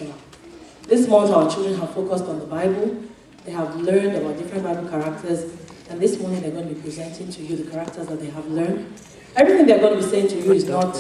intentional. This month, our children have focused on the Bible. They have learned about different Bible characters, and this morning they're going to be presenting to you the characters that they have learned. Everything they're going to be saying to you is not,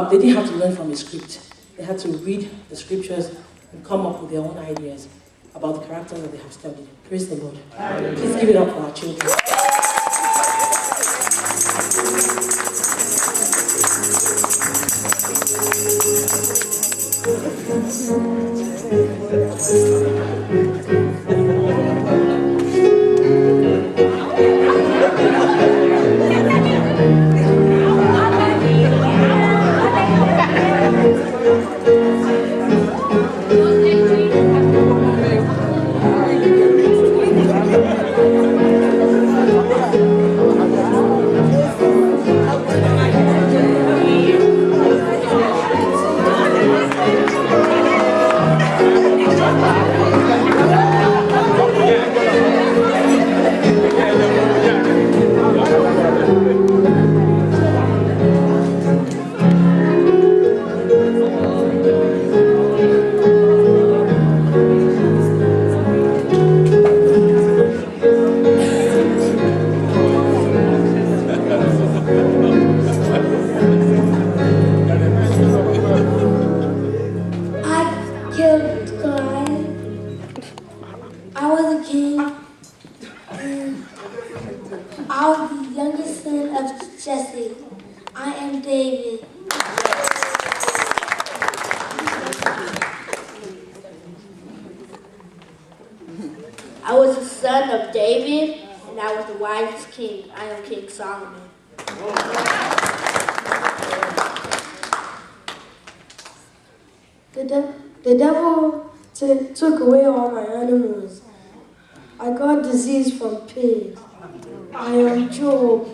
they didn't have to learn from a script. They had to read the scriptures and come up with their own ideas about the characters that they have studied. Praise the Lord. Please give it up for our children. The devil took away all my animals. I got disease from pigs. I am Job.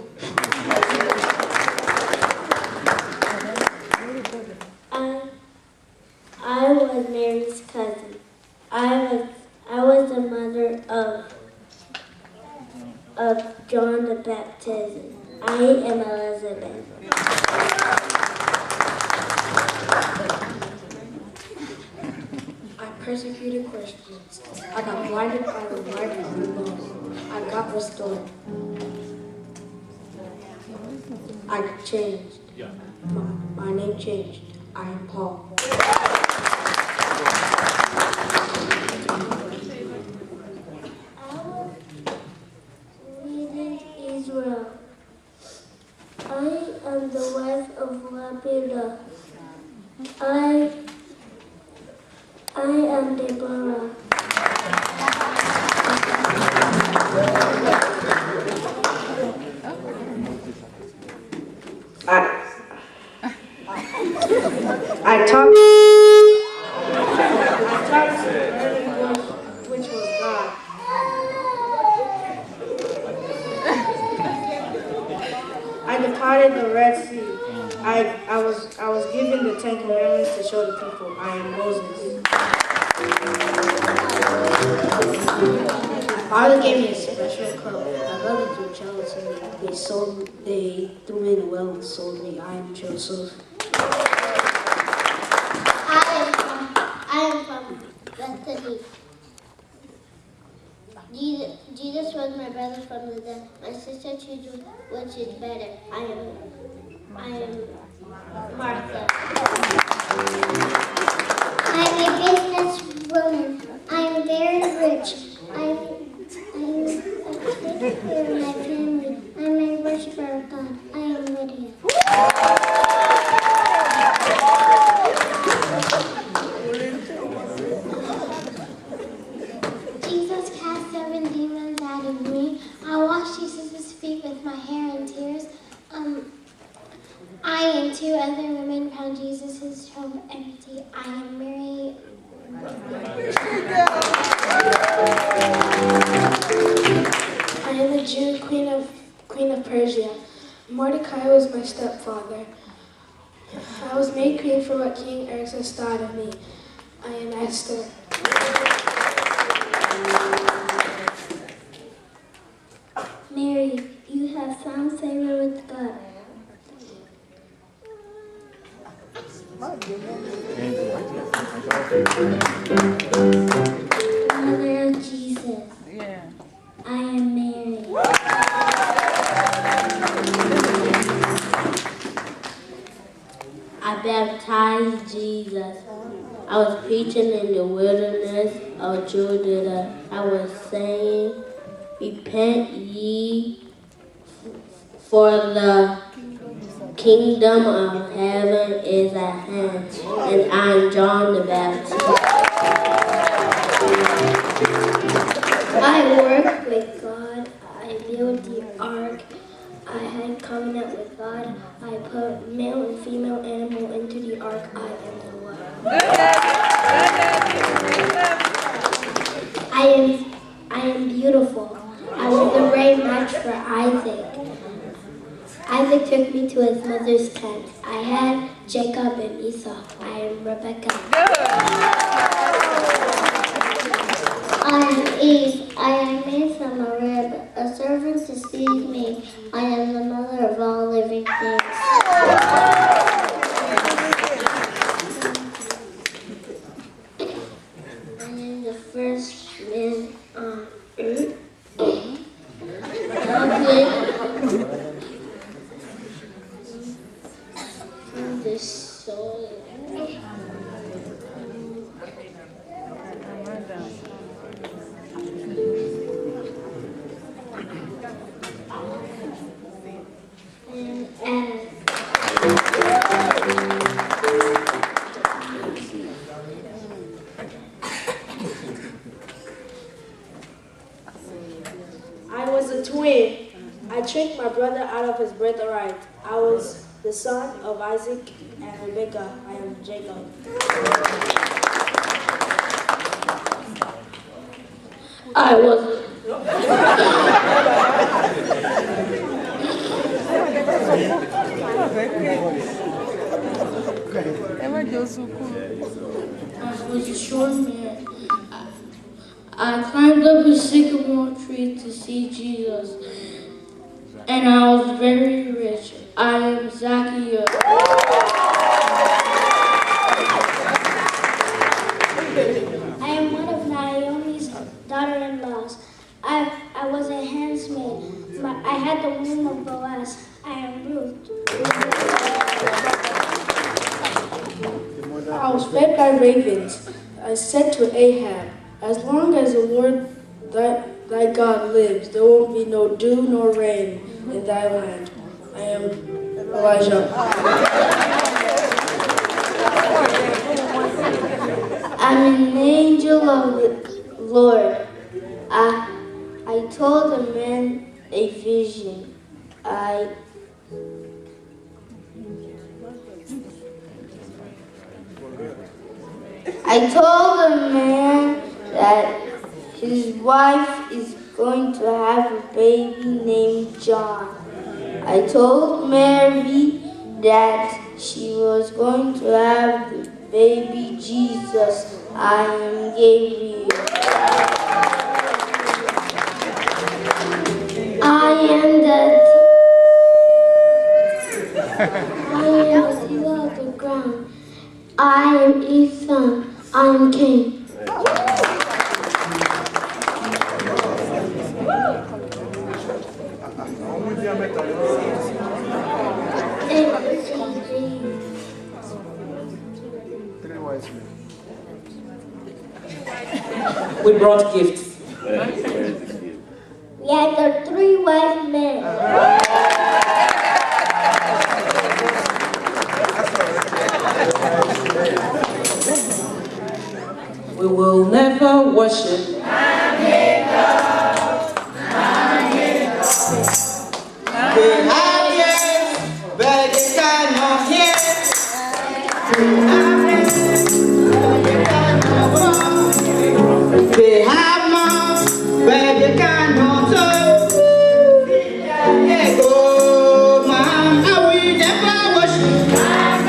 I was Mary's cousin. I was the mother of John the Baptist. I am Elizabeth. Persecuted Christians. I got blinded by the light of the Lord. I got restored. I changed. My name changed. I am Paul. I was Israel. I am the wife of Rabbi. I am Deborah. I talked which was God. I departed the Red Sea. I was given the 10 Commandments to show the people. I am Moses. My father gave me a special coat. My brothers were jealous of me. They threw me in a well and sold me. I am Joseph. I am from Bethany. Jesus was my brother from the dead. My sister chose which is better. I am Martha. I am a businesswoman. I am very rich. I am a taker care of my family. I am a worshiper of God. I am Lydia. Jesus cast 7 demons out of me. I washed Jesus' feet with my hair and tears. I and 2 other women found Jesus' tomb empty. I am Mary. I am a Jew, queen of Persia. Mordecai was my stepfather. I was made queen for what King Xerxes thought of me. I am Esther. Mary, you have found favor with God. Mother of Jesus. Yeah. I am Mary. I baptized Jesus. I was preaching in the wilderness of Judea. I was saying, repent ye, for the kingdom of heaven is at hand. And I am John the Baptist. I work with God. I build the ark. I had covenant with God. I put male and female animal into the ark. I am the Lord. I am beautiful. I was the right match for Isaac. Isaac took me to his mother's tent. I had Jacob and Esau. I am Rebecca. I am Eve. I am made from a rib. A servant deceived me. I am the mother of all living things. I am the first man on earth. From the soul. I was a twin. I tricked my brother out of his birthright. I was the son of Isaac and Rebecca. I am Jacob. I was a short man. I climbed up a sycamore tree to see Jesus, and I was very rich. I am Zacchaeus. I am one of Naomi's daughter-in-laws. I was a handsmaid. I had the womb of Boaz. I am Ruth. I was fed by ravens. I said to Ahab, as long as the Lord thy God lives, there won't be no dew nor rain in thy land. I am Elijah. I'm an angel of the Lord. I told a man a vision. I told a man that his wife is going to have a baby named John. I told Mary that she was going to have the baby Jesus. I am Gabriel. I am the seal of the ground. I am Eve's son. I am Cain. We brought gifts. We had the 3 wise men. We will never worship. They have ears, but they cannot hear. They have mouths, but they cannot talk. Hey, go, man, I will never worship. Man,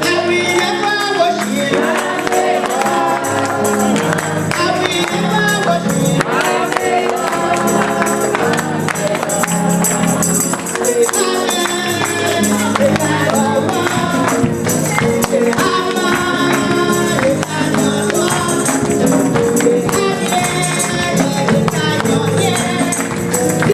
I will never worship.